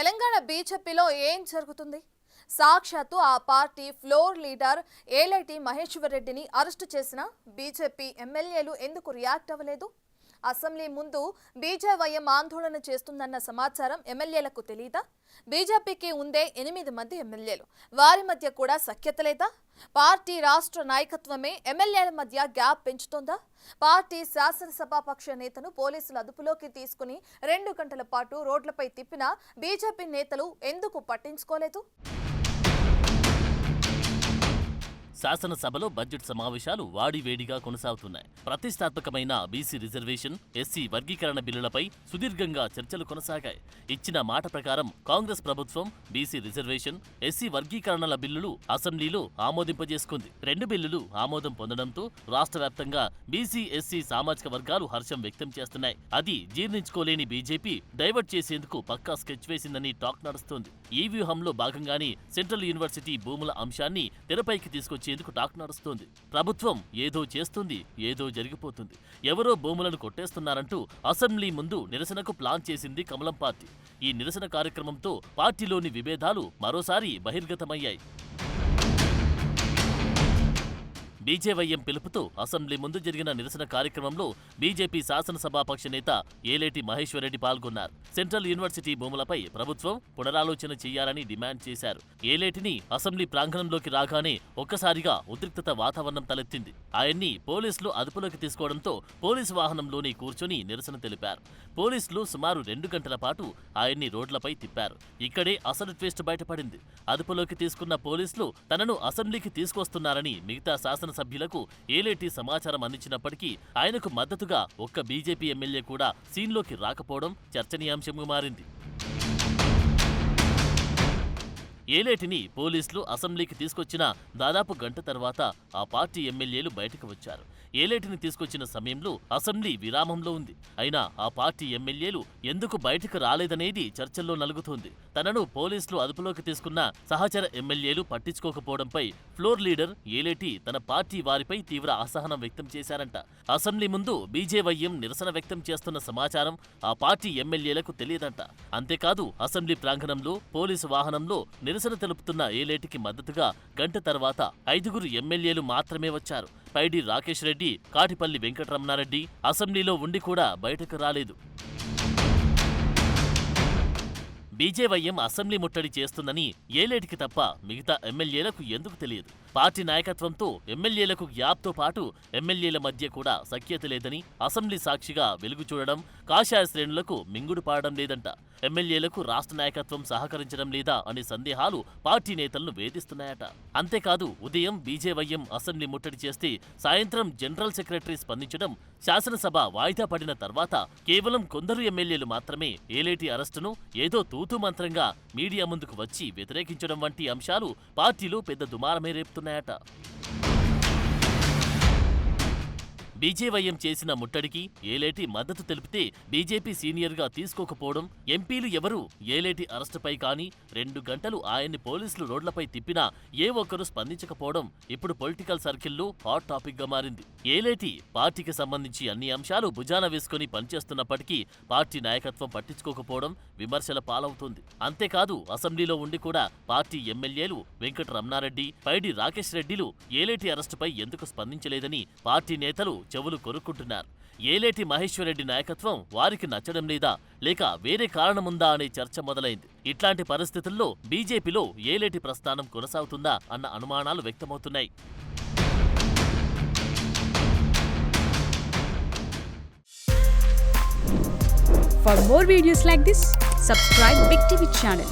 తెలంగాణ బీజేపీలో ఏం జరుగుతుంది? సాక్షాత్తు ఆ party floor leader Eleti Maheshwar రెడ్డిని అరెస్టు చేసిన బీజేపీ ఎమ్మెల్యేలు ఎందుకు రియాక్ట్ అవ్వలేదు? అసెంబ్లీ ముందు బీజేవైఎం ఆందోళన చేస్తుందన్న సమాచారం ఎమ్మెల్యేలకు తెలీదా? బీజేపీకి ఉందే 8 మంది ఎమ్మెల్యేలు, వారి మధ్య కూడా సఖ్యత లేదా? పార్టీ రాష్ట్ర నాయకత్వమే ఎమ్మెల్యేల మధ్య గ్యాప్ పెంచుతోందా? పార్టీ శాసనసభాపక్ష నేతను పోలీసులు అదుపులోకి తీసుకుని 2 గంటల పాటు రోడ్లపై తిప్పిన బీజేపీ నేతలు ఎందుకు పట్టించుకోలేదు? శాసనసభలో బడ్జెట్ సమావేశాలు వాడివేడిగా కొనసాగుతున్నాయి. ప్రతిష్టాత్మకమైన బీసీ రిజర్వేషన్, ఎస్సీ వర్గీకరణ బిల్లులపై సుదీర్ఘంగా చర్చలు కొనసాగాయి. ఇచ్చిన మాట ప్రకారం కాంగ్రెస్ ప్రభుత్వం బీసీ రిజర్వేషన్, ఎస్సీ వర్గీకరణల బిల్లులు అసెంబ్లీలో ఆమోదింపజేసుకుంది. 2 బిల్లులు ఆమోదం పొందడంతో రాష్ట్ర వ్యాప్తంగా బీసీ, ఎస్సీ సామాజిక వర్గాలు హర్షం వ్యక్తం చేస్తున్నాయి. అది జీర్ణించుకోలేని బీజేపీ డైవర్ట్ చేసేందుకు పక్కా స్కెచ్ వేసిందని టాక్ నడుస్తోంది. ఈ వ్యూహంలో భాగంగానే సెంట్రల్ యూనివర్సిటీ భూముల అంశాన్ని తెరపైకి తీసుకొచ్చేందుకు టాక్ నడుస్తోంది. ప్రభుత్వం ఏదో చేస్తుంది, ఏదో జరిగిపోతుంది, ఎవరో భూములను కొట్టేస్తున్నారంటూ అసెంబ్లీ ముందు నిరసనకు ప్లాన్ చేసింది కమలం పార్టీ. ఈ నిరసన కార్యక్రమంతో పార్టీలోని విభేదాలు మరోసారి బహిర్గతమయ్యాయి. బీజేవైఎం పిలుపుతో అసెంబ్లీ ముందు జరిగిన నిరసన కార్యక్రమంలో బీజేపీ శాసనసభాపక్ష నేత ఏలేటి మహేశ్వర్ రెడ్డి పాల్గొన్నారు. సెంట్రల్ యూనివర్సిటీ భూములపై ప్రభుత్వం పునరాలోచన చేయాలని డిమాండ్ చేశారు. ఏలేటిని అసెంబ్లీ ప్రాంగణంలోకి రాగానే ఒక్కసారిగా ఉద్రిక్తత వాతావరణం తలెత్తింది. ఆయన్ని పోలీసులు అదుపులోకి తీసుకోవడంతో పోలీసు వాహనంలోనే కూర్చొని నిరసన తెలిపారు. పోలీసులు సుమారు 2 గంటల పాటు ఆయన్ని రోడ్లపై తిప్పారు. ఇక్కడే అసలు ట్విస్ట్ బయటపడింది. అదుపులోకి తీసుకున్న పోలీసులు తనను అసెంబ్లీకి తీసుకొస్తున్నారని మిగతా సభ్యులకు ఏలేటి సమాచారం అందించినప్పటికీ ఆయనకు మద్దతుగా ఒక్క బీజేపీ ఎమ్మెల్యే కూడా సీన్లోకి రాకపోవడం చర్చనీయాంశంగా మారింది. ఏలేటిని పోలీసులు అసెంబ్లీకి తీసుకొచ్చిన దాదాపు గంట తర్వాత ఆ పార్టీ ఎమ్మెల్యేలు బయటకు వచ్చారు. ఏలేటిని తీసుకొచ్చిన సమయంలో అసెంబ్లీ విరామంలో ఉంది. అయినా ఆ పార్టీ ఎమ్మెల్యేలు ఎందుకు బయటకు రాలేదనేది చర్చల్లో నలుగుతోంది. తనను పోలీసులు అదుపులోకి తీసుకున్న సహచర ఎమ్మెల్యేలు పట్టించుకోకపోవడంపై ఫ్లోర్ లీడర్ ఏలేటి తన పార్టీ వారిపై తీవ్ర అసహనం వ్యక్తం చేశారంట. అసెంబ్లీ ముందు బీజేవైఎం నిరసన వ్యక్తం చేస్తున్న సమాచారం ఆ పార్టీ ఎమ్మెల్యేలకు తెలియదంట. అంతేకాదు అసెంబ్లీ ప్రాంగణంలో పోలీసు వాహనంలో నిరసన తెలుపుతున్న ఏలేటికి మద్దతుగా గంట తర్వాత 5 ఎమ్మెల్యేలు మాత్రమే వచ్చారు. పైడి రాకేష్ రెడ్డి, కాటిపల్లి వెంకటరమణారెడ్డి అసెంబ్లీలో ఉండి కూడా బయటకు రాలేదు. బీజేవైఎం అసెంబ్లీ ముట్టడి చేస్తుందని ఏలేటికి తప్ప మిగతా ఎమ్మెల్యేలకు ఎందుకు తెలియదు? పార్టీ నాయకత్వంతో ఎమ్మెల్యేలకు గ్యాప్తో పాటు ఎమ్మెల్యేల మధ్య కూడా సఖ్యత లేదని అసెంబ్లీ సాక్షిగా వెలుగు చూడడం కాషాయ శ్రేణులకు మింగుడు పాడడం లేదంట. ఎమ్మెల్యేలకు రాష్ట్ర నాయకత్వం సహకరించడం లేదా అనే సందేహాలు పార్టీ నేతలను వేధిస్తున్నాయట. అంతేకాదు ఉదయం బీజేవైఎం అసెంబ్లీ ముట్టడి చేస్తే సాయంత్రం జనరల్ సెక్రటరీ స్పందించడం, శాసనసభ వాయిదా పడిన తర్వాత కేవలం కొందరు ఎమ్మెల్యేలు మాత్రమే ఏలేటి అరెస్టును ఏదో తూతూ మంత్రంగా మీడియా ముందుకు వచ్చి వ్యతిరేకించడం వంటి అంశాలు పార్టీలో పెద్ద దుమారమే రేపుతున్నాయట. బీజేవైఎం చేసిన ముట్టడికి ఏలేటి మద్దతు తెలిపితే బీజేపీ సీనియర్గా తీసుకోకపోవడం, ఎంపీలు ఎవరూ ఏలేటి అరెస్టుపై కానీ 2 గంటలు ఆయన్ని పోలీసులు రోడ్లపై తిప్పినా ఏ ఒక్కరూ స్పందించకపోవడం ఇప్పుడు పొలిటికల్ సర్కిల్లో హాట్ టాపిక్ గా మారింది. ఏలేటి పార్టీకి సంబంధించి అన్ని అంశాలు భుజాన వేసుకుని పనిచేస్తున్నప్పటికీ పార్టీ నాయకత్వం పట్టించుకోకపోవడం విమర్శల పాలవుతోంది. అంతేకాదు అసెంబ్లీలో ఉండి కూడా పార్టీ ఎమ్మెల్యేలు వెంకటరమణారెడ్డి, పైడి రాకేష్ రెడ్డిలు ఏలేటి అరెస్టుపై ఎందుకు స్పందించలేదని పార్టీ నేతలు చెవులు కొరుక్కుంటున్నారు. ఏలేటి మహేశ్వర్ రెడ్డి నాయకత్వం వారికి నచ్చడం లేదా, లేక వేరే కారణముందా అనే చర్చ మొదలైంది. ఇట్లాంటి పరిస్థితుల్లో బీజేపీలో ఏలేటి ప్రస్థానం కొనసాగుతుందా అన్న అనుమానాలు వ్యక్తమవుతున్నాయి. For more videos like this, subscribe Big TV channel.